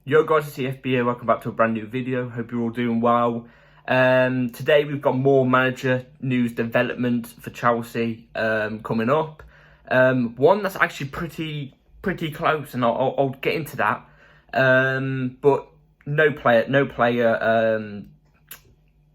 Yo guys, it's CFB here, welcome back to a brand new video. Hope you're all doing well. Today we've got more manager news development for Chelsea coming up. One that's actually pretty close, and I'll get into that. But no player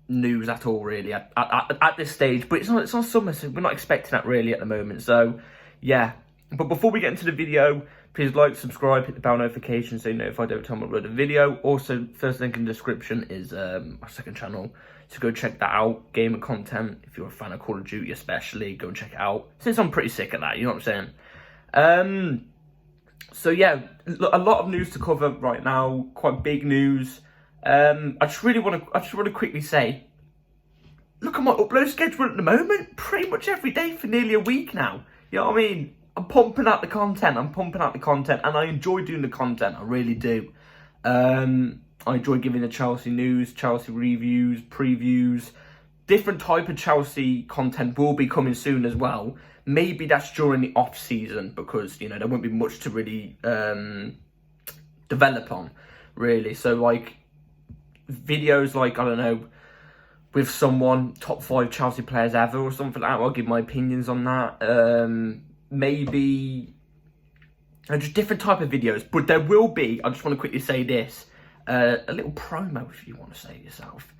news at all really at this stage. But it's not summer, so we're not expecting that really at the moment. So yeah. But before we get into the video, please like, subscribe, hit the bell notification so you're notified every time I upload a video. Also, first link in the description is my second channel, so go check that out. Gamer content, if you're a fan of Call of Duty especially, go and check it out. Since I'm pretty sick of that, you know what I'm saying? So yeah, a lot of news to cover right now, quite big news. I just want to quickly say, look at my upload schedule at the moment, pretty much every day for nearly a week now. You know what I mean? I'm pumping out the content, and I enjoy doing the content, I really do. I enjoy giving the Chelsea news, Chelsea reviews, previews. Different type of Chelsea content will be coming soon as well. Maybe that's during the off season, because, you know, there won't be much to really develop on, really. So, like, videos like, I don't know, with someone, top 5 Chelsea players ever or something like that, I'll give my opinions on that. Maybe just different type of videos, but there will be, I just want to quickly say this, a little promo if you want to say it yourself.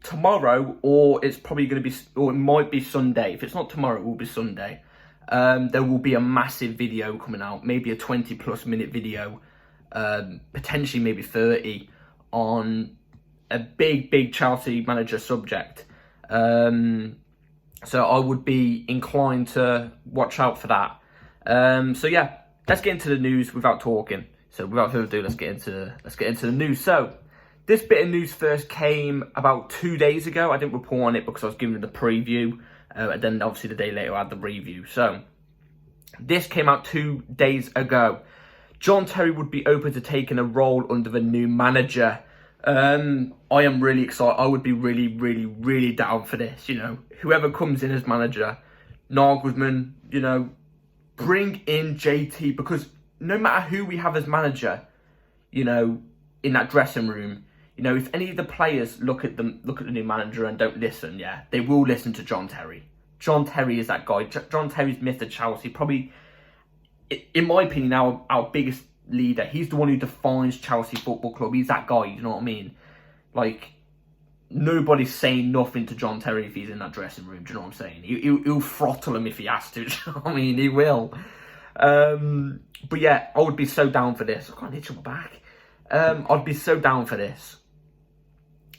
Tomorrow, or it's probably going to be, or it might be Sunday. If it's not tomorrow, it will be Sunday. There will be a massive video coming out, maybe a 20+ minute video, potentially maybe 30, on a big Chelsea manager subject. So I would be inclined to watch out for that. So yeah, let's get into the news without talking. So without further ado, let's get into the news. So this bit of news first came about 2 days ago. I didn't report on it because I was giving the preview, and then obviously the day later I had the review. So this came out 2 days ago. John Terry would be open to taking a role under the new manager. I am really excited. I would be really down for this, you know. Whoever comes in as manager, Nagelsmann, you know, bring in JT, because no matter who we have as manager, you know, in that dressing room, you know, if any of the players look at the new manager and don't listen, yeah, they will listen to John Terry. John Terry is that guy. John Terry's Mr. Chelsea, probably, in my opinion, our biggest leader. He's the one who defines Chelsea Football Club. He's that guy, you know what I mean? Like, nobody's saying nothing to John Terry if he's in that dressing room, do you know what I'm saying? He'll throttle him if he has to, do you know what I mean? He will. But yeah, I would be so down for this. I can't itch my back. I'd be so down for this.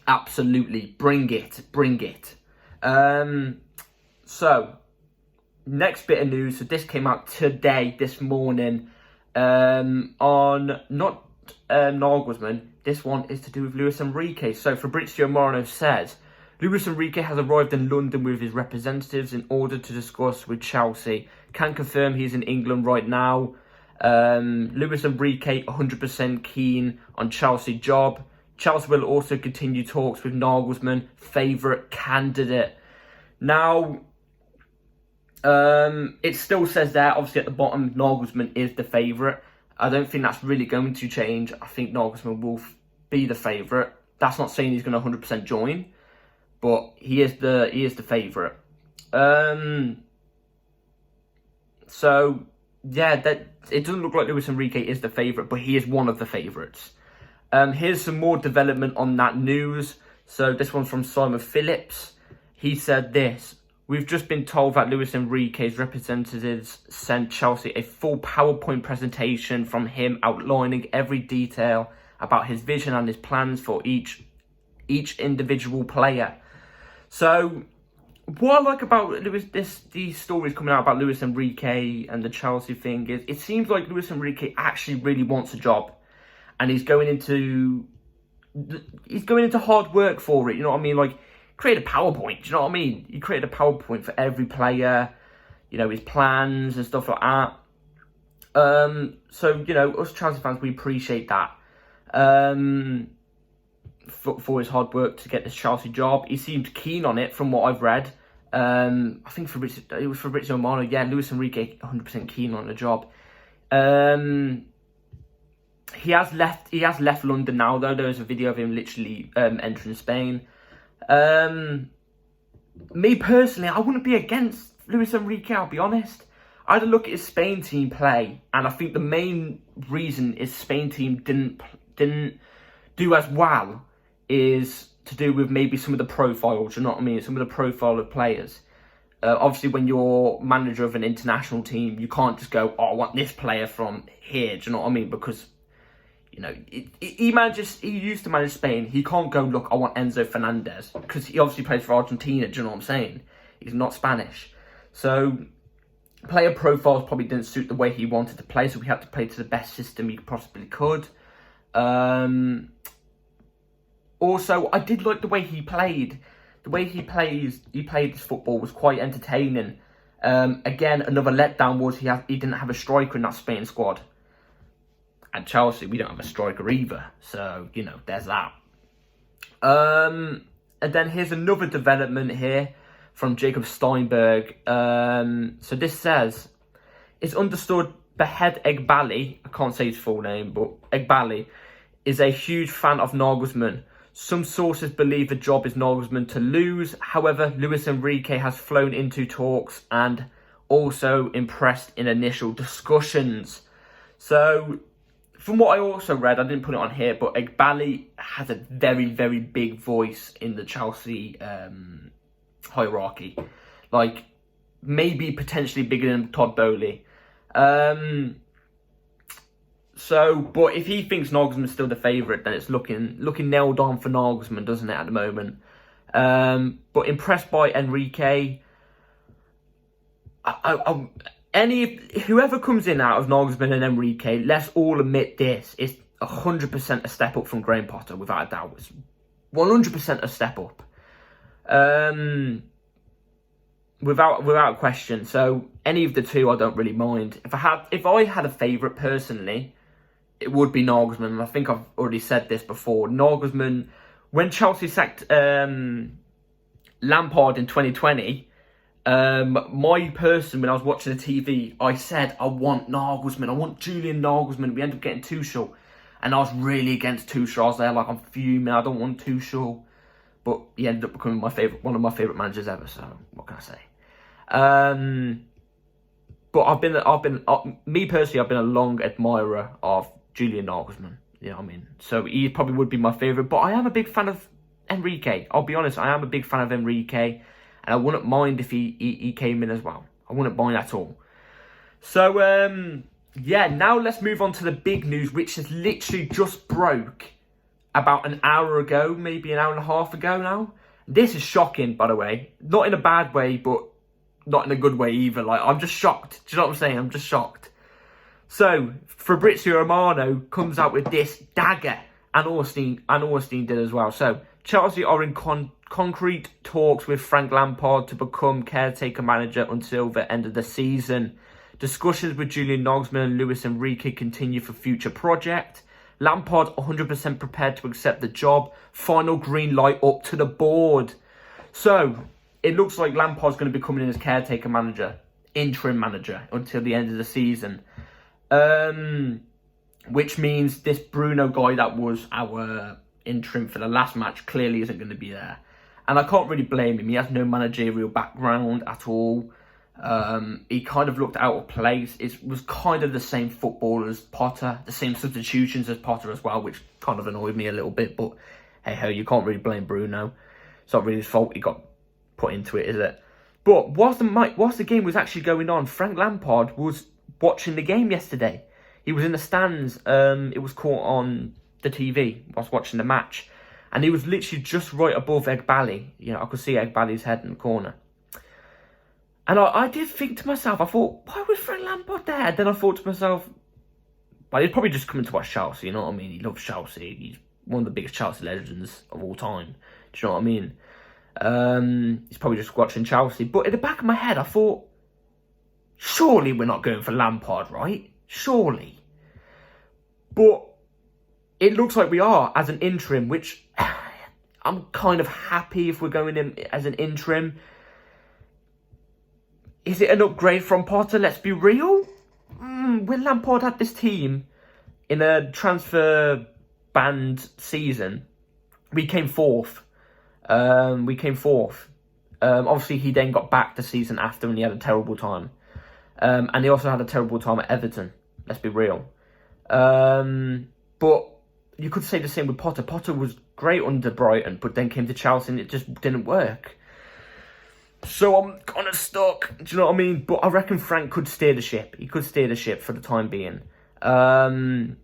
Absolutely. Bring it. So, next bit of news. So this came out today, this morning, on not Nagelsmann. This one is to do with Luis Enrique. So Fabrizio Romano says Luis Enrique has arrived in London with his representatives in order to discuss with Chelsea. Can confirm he's in England right now. Luis Enrique 100% keen on Chelsea job. Chelsea will also continue talks with Nagelsmann, favourite candidate. Now, it still says there, obviously at the bottom, Nagelsmann is the favourite. I don't think that's really going to change. I think Nagelsmann will be the favourite. That's not saying he's going to 100% join, but he is the favourite. So yeah, that it doesn't look like Luis Enrique is the favourite, but he is one of the favourites. Here's some more development on that news. So this one's from Simon Phillips. He said this: we've just been told that Luis Enrique's representatives sent Chelsea a full PowerPoint presentation from him outlining every detail about his vision and his plans for each individual player. So what I like about these stories coming out about Luis Enrique and the Chelsea thing is it seems like Luis Enrique actually really wants a job, and he's going into hard work for it. You know what I mean? Like, create a PowerPoint, do you know what I mean? He created a PowerPoint for every player, you know, his plans and stuff like that. So, you know, us Chelsea fans, we appreciate that. For his hard work to get this Chelsea job. He seemed keen on it from what I've read. I think it was Fabrizio Romano. Yeah, Luis Enrique 100% keen on the job. He has left London now, though. There is a video of him literally entering Spain. Me personally, I wouldn't be against Luis Enrique, I'll be honest. I had a look at his Spain team play, and I think the main reason his Spain team didn't do as well is to do with maybe some of the profiles, you know what I mean? Some of the profile of players. Obviously, when you're manager of an international team, you can't just go, oh, I want this player from here, do you know what I mean? Because, you know, he used to manage Spain. He can't go, look, I want Enzo Fernandez, because he obviously plays for Argentina, do you know what I'm saying? He's not Spanish. So, player profiles probably didn't suit the way he wanted to play, so we had to play to the best system he possibly could. Also, I did like the way he played. The way he played his football was quite entertaining. Again, another letdown was he didn't have a striker in that Spain squad. At Chelsea, we don't have a striker either. So, you know, there's that. And then here's another development here from Jacob Steinberg. So this says, it's understood Behed Egbali, I can't say his full name, but Egbali is a huge fan of Nagelsmann. Some sources believe the job is Nagelsmann to lose. However, Luis Enrique has flown into talks and also impressed in initial discussions. So, from what I also read, I didn't put it on here, but Egbali has a very, very big voice in the Chelsea hierarchy. Like, maybe potentially bigger than Todd Bowley. So, but if he thinks Nagelsmann's still the favourite, then it's looking nailed on for Nagelsmann, doesn't it, at the moment? But impressed by Enrique. Whoever comes in out of Nagelsmann and Enrique, let's all admit this, is 100% a step up from Graham Potter, without a doubt. It's 100% a step up. Without question. So any of the two, I don't really mind. If I had a favourite personally, it would be Nagelsmann. And I think I've already said this before. Nagelsmann, when Chelsea sacked Lampard in 2020, my person, when I was watching the TV, I said, I want Nagelsmann. I want Julian Nagelsmann. We ended up getting Tuchel. And I was really against Tuchel. I was there like, I'm fuming. I don't want Tuchel. But he ended up becoming one of my favourite managers ever. So what can I say? But me personally, I've been a long admirer of Julian Nagelsmann. You know what I mean? So he probably would be my favourite. But I am a big fan of Enrique. I'll be honest, I am a big fan of Enrique. And I wouldn't mind if he came in as well. I wouldn't mind at all. So, yeah, now let's move on to the big news, which has literally just broke about an hour ago, maybe an hour and a half ago now. This is shocking, by the way. Not in a bad way, but not in a good way either. Like, I'm just shocked. Do you know what I'm saying? I'm just shocked. So, Fabrizio Romano comes out with this dagger, and Ornstein did as well. So, Chelsea are in concrete talks with Frank Lampard to become caretaker manager until the end of the season. Discussions with Julian Nagelsmann and Luis Enrique continue for future project. Lampard 100% prepared to accept the job. Final green light up to the board. So, it looks like Lampard's going to be coming in as caretaker manager, interim manager, until the end of the season. Which means this Bruno guy that was our interim for the last match clearly isn't going to be there. And I can't really blame him. He has no managerial background at all. He kind of looked out of place. It was kind of the same football as Potter, the same substitutions as Potter as well, which kind of annoyed me a little bit. But hey ho, you can't really blame Bruno. It's not really his fault he got put into it, is it? But whilst the game was actually going on, Frank Lampard was watching the game yesterday. He was in the stands. It was caught on the TV whilst watching the match. And he was literally just right above Egbali. You know, I could see Egbali's head in the corner. And I did think to myself, I thought, why was Frank Lampard there? Then I thought to myself, well, he's probably just coming to watch Chelsea, you know what I mean? He loves Chelsea. He's one of the biggest Chelsea legends of all time. Do you know what I mean? He's probably just watching Chelsea. But in the back of my head, I thought, surely we're not going for Lampard, right? Surely. But it looks like we are as an interim, which I'm kind of happy if we're going in as an interim. Is it an upgrade from Potter? Let's be real. When Lampard had this team, in a transfer banned season, we came fourth. Obviously, he then got back the season after and he had a terrible time. And he also had a terrible time at Everton. Let's be real. But you could say the same with Potter. Potter was great under Brighton, but then came to Chelsea and it just didn't work. So I'm kind of stuck. Do you know what I mean? But I reckon Frank could steer the ship. He could steer the ship for the time being. And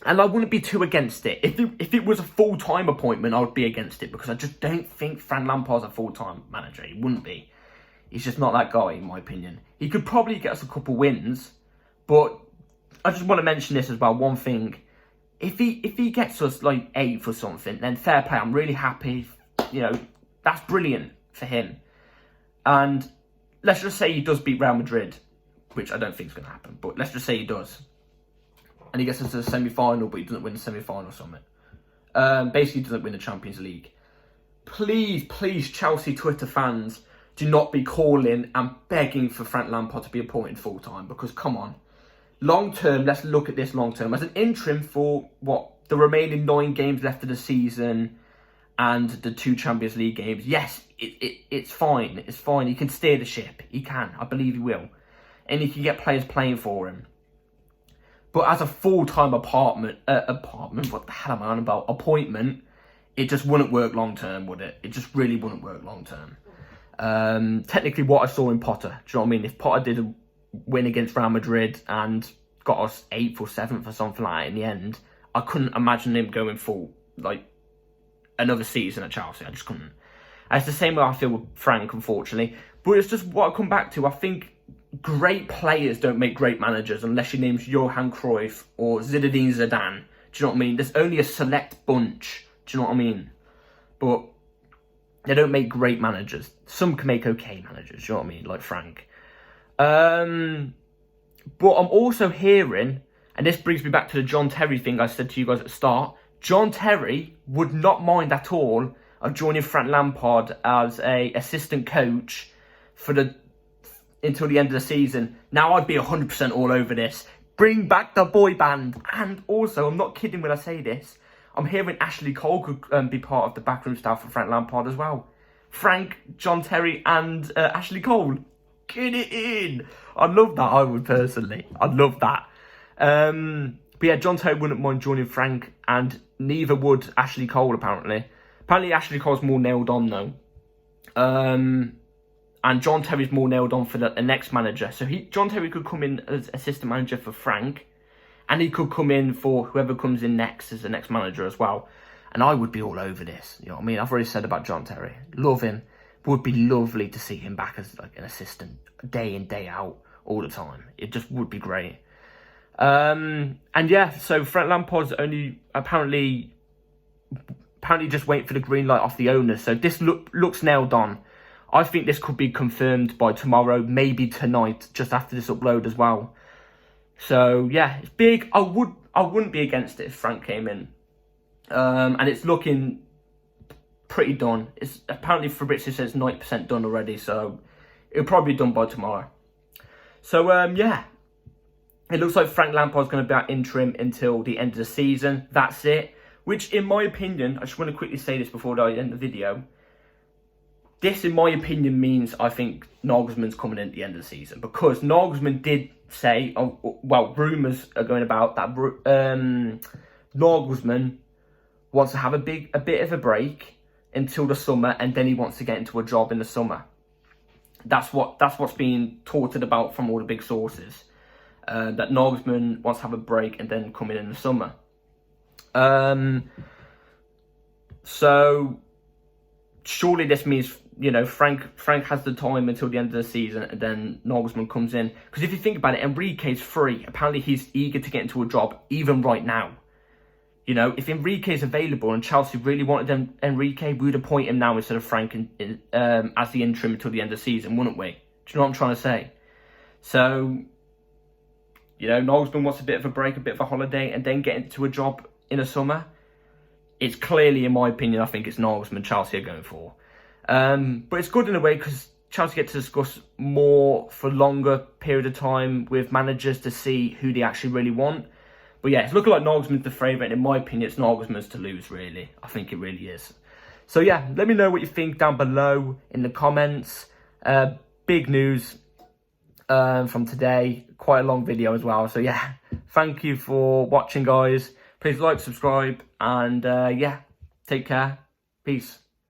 I wouldn't be too against it. If it was a full-time appointment, I would be against it because I just don't think Frank Lampard's a full-time manager. He wouldn't be. He's just not that guy, in my opinion. He could probably get us a couple wins, but I just want to mention this as well. One thing, if he gets us like 8th or something, then fair play. I'm really happy. You know, that's brilliant for him. And let's just say he does beat Real Madrid, which I don't think is going to happen. But let's just say he does. And he gets us to the semi-final, but he doesn't win the semi-final or something. Basically, he doesn't win the Champions League. Please, please, Chelsea Twitter fans, do not be calling and begging for Frank Lampard to be appointed full-time. Because, come on. Long-term, let's look at this long-term. As an interim for, the remaining 9 games left of the season and the 2 Champions League games. Yes, it's fine. It's fine. He can steer the ship. He can. I believe he will. And he can get players playing for him. But as a full-time appointment, what the hell am I on about? Appointment, it just wouldn't work long-term, would it? It just really wouldn't work long-term. Technically, what I saw in Potter, do you know what I mean? If Potter did a win against Real Madrid and got us 8th or 7th or something like that in the end, I couldn't imagine him going full, like, another season at Chelsea. I just couldn't. And it's the same way I feel with Frank, unfortunately. But it's just what I come back to. I think great players don't make great managers unless your name's Johan Cruyff or Zinedine Zidane. Do you know what I mean? There's only a select bunch. Do you know what I mean? But they don't make great managers. Some can make okay managers. Do you know what I mean? Like Frank. But I'm also hearing, and this brings me back to the John Terry thing I said to you guys at the start. John Terry would not mind at all of joining Frank Lampard as a assistant coach until the end of the season. Now I'd be 100% all over this. Bring back the boy band. And also, I'm not kidding when I say this, I'm hearing Ashley Cole could be part of the backroom staff for Frank Lampard as well. Frank, John Terry and Ashley Cole. Get it in. I'd love that, I would personally. I'd love that. But yeah, John Terry wouldn't mind joining Frank, and neither would Ashley Cole, apparently. Apparently, Ashley Cole's more nailed on, though. And John Terry's more nailed on for the next manager. So John Terry could come in as assistant manager for Frank, and he could come in for whoever comes in next as the next manager as well. And I would be all over this. You know what I mean? I've already said about John Terry. Love him. Would be lovely to see him back as like an assistant day in, day out, all the time. It just would be great. And yeah, so Frank Lampard's only apparently just waiting for the green light off the owners. So this looks nailed on. I think this could be confirmed by tomorrow, maybe tonight, just after this upload as well. So yeah, it's big. I wouldn't be against it if Frank came in. And it's looking pretty done. It's apparently Fabrizio says 90% done already, so it'll probably be done by tomorrow. So yeah, it looks like Frank Lampard's going to be at interim until the end of the season. That's it. Which, in my opinion, I just want to quickly say this before I end the video. This, in my opinion, means I think Nagelsmann's coming in at the end of the season. Because Nagelsmann did say, rumours are going about that Nagelsmann wants to have a bit of a break until the summer, and then he wants to get into a job in the summer. That's what's being talked about from all the big sources. That Nagelsmann wants to have a break and then come in the summer. So surely this means, you know, Frank has the time until the end of the season, and then Nagelsmann comes in. Because if you think about it, Enrique's free. Apparently he's eager to get into a job even right now. You know, if Enrique's available and Chelsea really wanted Enrique, we would appoint him now instead of Frank as the interim until the end of the season, wouldn't we? Do you know what I'm trying to say? So, you know, Nagelsmann wants a bit of a break, a bit of a holiday, and then get into a job in the summer. It's clearly, in my opinion, I think it's Nagelsmann Chelsea are going for. But it's good in a way because Chelsea get to discuss more for longer period of time with managers to see who they actually really want. But yeah, it's looking like Nagelsmann's the favourite, and in my opinion, it's Nagelsmann's to lose, really. I think it really is. So yeah, let me know what you think down below in the comments. Big news from today. Quite a long video as well. So yeah, thank you for watching, guys. Please like, subscribe, and yeah, take care. Peace.